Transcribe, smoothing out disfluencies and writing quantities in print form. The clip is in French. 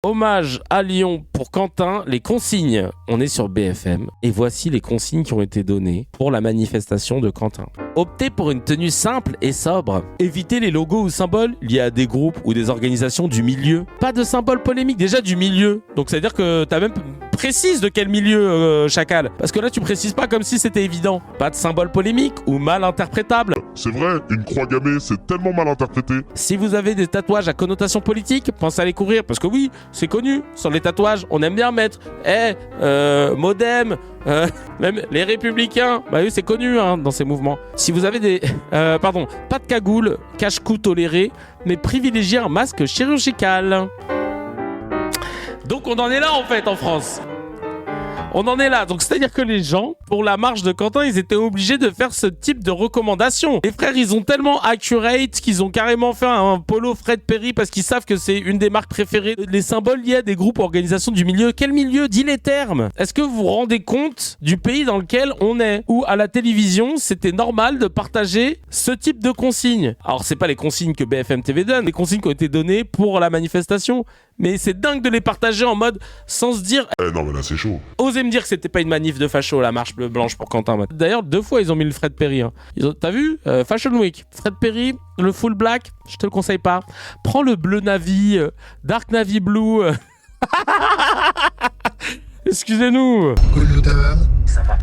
Hommage à Lyon pour Quentin, les consignes. On est sur BFM et voici les consignes qui ont été données pour la manifestation de Quentin. Optez pour une tenue simple et sobre. Évitez les logos ou symboles liés à des groupes ou des organisations du milieu. Pas de symboles polémiques, déjà du milieu. Donc ça veut dire que t'as même précise de quel milieu, Chacal. Parce que là tu précises pas comme si c'était évident. Pas de symboles polémiques ou mal interprétables. C'est vrai, une croix gammée, c'est tellement mal interprété. Si vous avez des tatouages à connotation politique, pensez à les couvrir. Parce que oui, c'est connu, sur les tatouages, on aime bien mettre Modem, même les Républicains. Bah oui, c'est connu dans ces mouvements. Si vous avez des... pas de cagoule, cache-cou toléré, mais privilégiez un masque chirurgical. Donc on en est là en fait en France. On en est là, donc c'est-à-dire que les gens, pour la marche de Quentin, ils étaient obligés de faire ce type de recommandations. Les frères, ils ont tellement accurate qu'ils ont carrément fait un polo Fred Perry parce qu'ils savent que c'est une des marques préférées. Les symboles liés à des groupes ou organisations du milieu. Quel milieu? Dis les termes. Est-ce que vous vous rendez compte du pays dans lequel on est? Où à la télévision, c'était normal de partager ce type de consignes. Alors c'est pas les consignes que BFM TV donne, les consignes qui ont été données pour la manifestation. Mais c'est dingue de les partager en mode sans se dire... non mais là c'est chaud. Osez me dire que c'était pas une manif de facho, la marche bleu-blanche pour Quentin. D'ailleurs, 2 fois ils ont mis le Fred Perry. T'as vu Fashion Week, Fred Perry, le full black, je te le conseille pas. Prends le bleu navy, dark navy blue. Excusez-nous. Ça va.